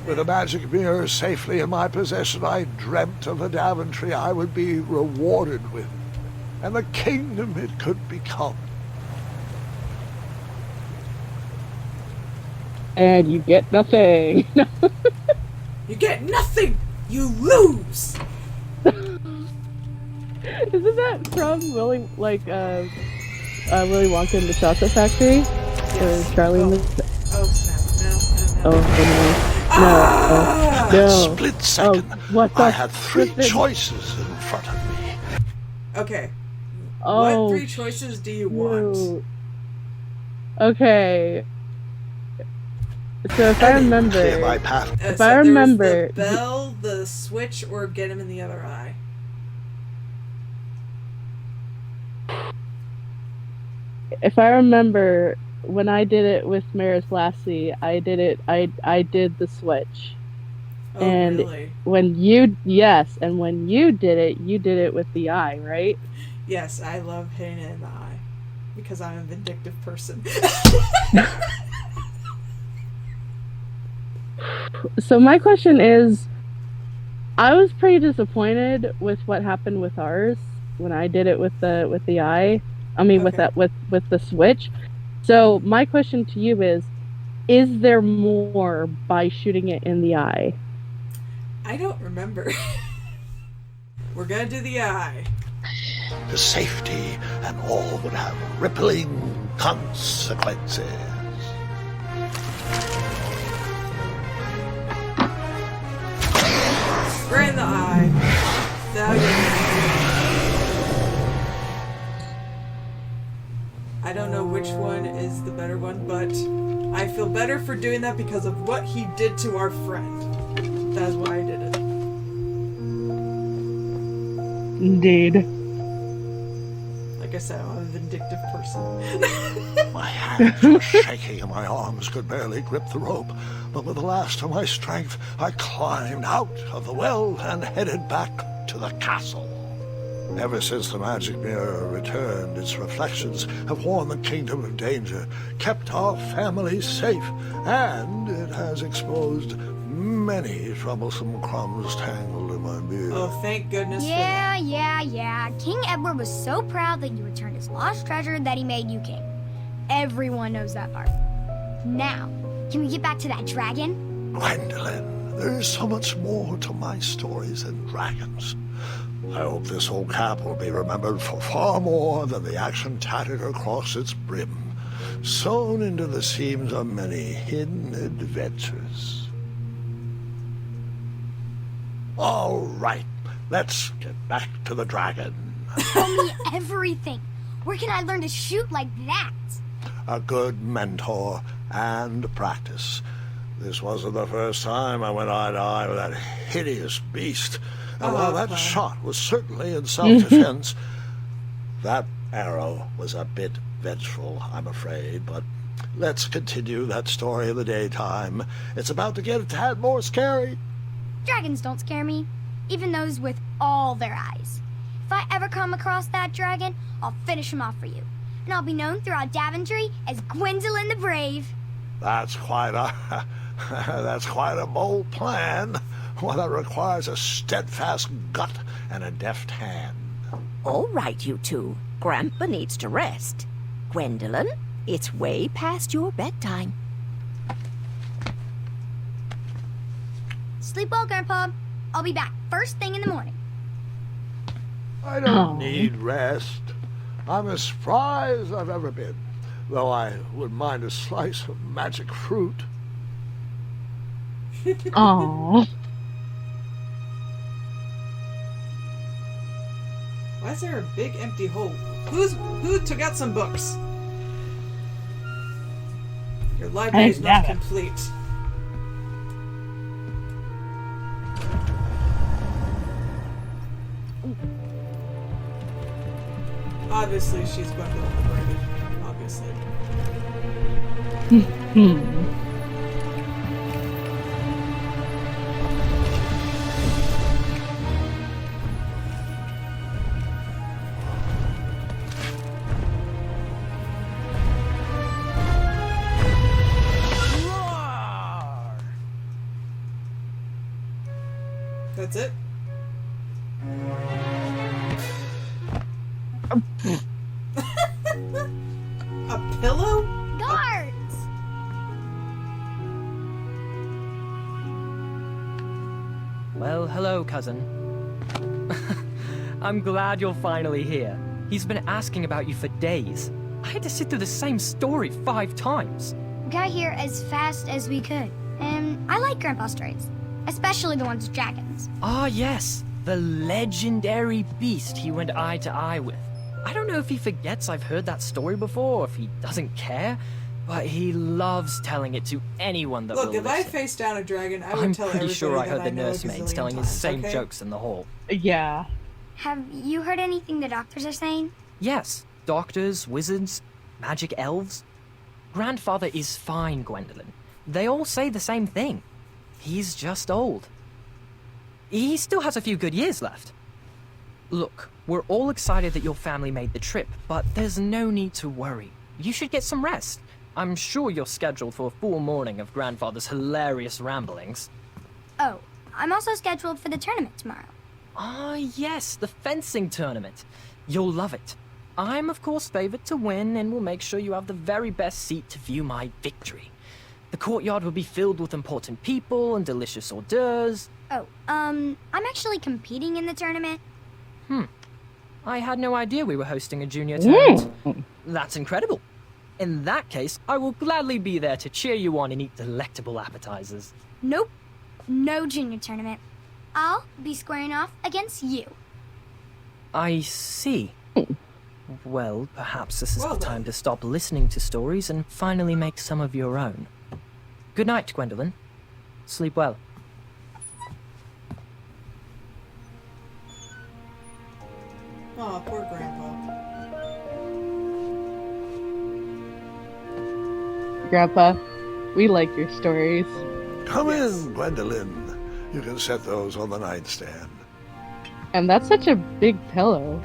With a magic mirror safely in my possession, I dreamt of the Daventry I would be rewarded with, and the kingdom it could become. And you get nothing. You get nothing! You lose! Isn't that from Willy Wonka and the Chocolate Factory? Yes. Or Charlie Oh. and the... Oh, snap. No. Oh, no. In a No. split second, what the I had three flippin'- choices in front of me. Okay. Oh, What 3 choices do you want? shoot. Okay. So if I Clear remember... my path. If So I there was remember- the bell, the switch, or get him in the other eye. If I remember, when I did it with Maris Lassie, I did the switch. Oh, And- really? When you did it with the eye, right? Yes, I love hitting it in the eye. Because I'm a vindictive person. So my question is, I was pretty disappointed with what happened with ours when I did it with the eye. I mean, Okay. with the switch. So my question to you is there more by shooting it in the eye? I don't remember. We're gonna do the eye. The safety and all would have rippling consequences. We're in the eye. Now I don't know which one is the better one, but I feel better for doing that because of what he did to our friend. That's why I did it. Indeed. Like I said, I'm a vindictive person. My hands were shaking and my arms could barely grip the rope, but with the last of my strength, I climbed out of the well and headed back to the castle. Ever since the magic mirror returned, its reflections have warned the kingdom of danger, kept our family safe, and it has exposed many troublesome crumbs tangled in my beard. Oh, thank goodness Yeah. King Edward was so proud that you returned his lost treasure that he made you king. Everyone knows that part. Now, can we get back to that dragon? Gwendolyn, there is so much more to my stories than dragons. I hope this old cap will be remembered for far more than the action tattered across its brim, sewn into the seams of many hidden adventures. All right, let's get back to the dragon. Tell me everything. Where can I learn to shoot like that? A good mentor and practice. This wasn't the first time I went eye to eye with that hideous beast. And while that Clown. shot was certainly in self-defense, that arrow was a bit vengeful, I'm afraid. But let's continue that story in the daytime. It's about to get a tad more scary. Dragons don't scare me, even those with all their eyes. If I ever come across that dragon, I'll finish him off for you. And I'll be known throughout Daventry as Gwendolyn the Brave. That's quite a that's quite a bold plan. One that requires a steadfast gut and a deft hand. All right, you two. Grandpa needs to rest. Gwendolyn, it's way past your bedtime. Sleep well, Grandpa. I'll be back first thing in the morning. I don't need rest. I'm as spry as I've ever been, though I wouldn't mind a slice of magic fruit. Aww. Why is there a big empty hole? Who took out some books? Your library is not Never. complete. Obviously, she's going to go the Brave. Obviously. That's it? A pillow? Guards! Well, hello, cousin. I'm glad you're finally here. He's been asking about you for days. I had to sit through the same story 5 times. We got here as fast as we could. And I like Grandpa's stories. Especially the ones with dragons. Ah, yes. The legendary beast he went eye to eye with. I don't know if he forgets I've heard that story before, or if he doesn't care, but he loves telling it to anyone that Look, will if I listen. faced down a dragon, I would I'm tell pretty everybody sure I that heard the know a nursemaids gazillion telling his times, same okay? jokes in the hall. Yeah. Have you heard anything the doctors are saying? Yes, doctors, wizards, magic elves. Grandfather is fine, Gwendolyn. They all say the same thing. He's just old. He still has a few good years left. Look, we're all excited that your family made the trip, but there's no need to worry. You should get some rest. I'm sure you're scheduled for a full morning of Grandfather's hilarious ramblings. Oh, I'm also scheduled for the tournament tomorrow. Ah, yes, the fencing tournament. You'll love it. I'm, of course, favored to win, and will make sure you have the very best seat to view my victory. The courtyard will be filled with important people and delicious hors d'oeuvres. Oh, I'm actually competing in the tournament. I had no idea we were hosting a junior tournament. That's incredible. In that case, I will gladly be there to cheer you on and eat delectable appetizers. Nope. No junior tournament. I'll be squaring off against you. I see. Well, perhaps this is Well the then. time to stop listening to stories and finally make some of your own. Good night, Gwendolyn. Sleep well. Aw, poor Grandpa. Grandpa, we like your stories. Come Yes. in, Gwendolyn. You can set those on the nightstand. And that's such a big pillow.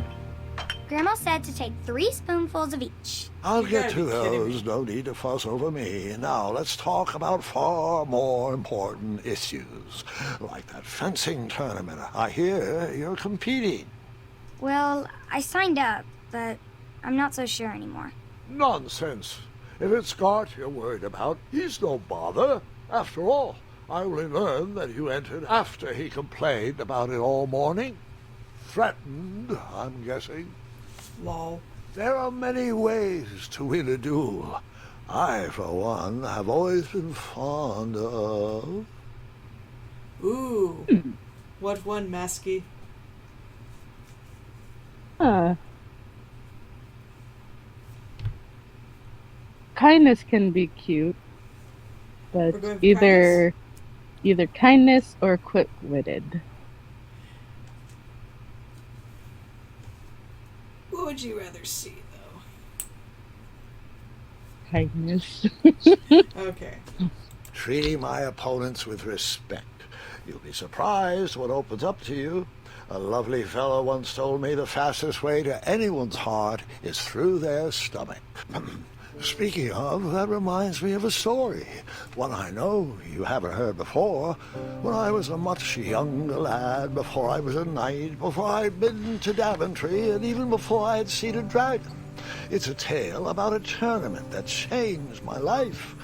Grandma said to take 3 spoonfuls of each. I'll You get gotta to be kidding those. me. No need to fuss over me. Now let's talk about far more important issues, like that fencing tournament. I hear you're competing. Well, I signed up, but I'm not so sure anymore. Nonsense. If it's Scott you're worried about, he's no bother. After all, I only learned that you entered after he complained about it all morning. Threatened, I'm guessing. Lol. There are many ways to win a duel. I, for one, have always been fond of... Ooh. What one, Masky? Kindness can be cute, but We're going for either kindness or quick-witted. What would you rather see, though? Kindness. Okay. treating my opponents with respect. You'll be surprised what opens up to you. A lovely fellow once told me the fastest way to anyone's heart is through their stomach. Speaking of, that reminds me of a story, one I know you haven't heard before. When I was a much younger lad, before I was a knight, before I'd been to Daventry, and even before I had seen a dragon. It's a tale about a tournament that changed my life.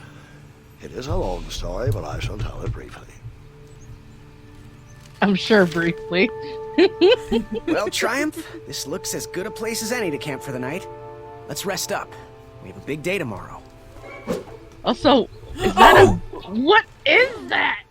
It is a long story, but I shall tell it briefly. I'm sure briefly. Well, Triumph, this looks as good a place as any to camp for the night. Let's rest up. We have a big day tomorrow. Also, is that what is that?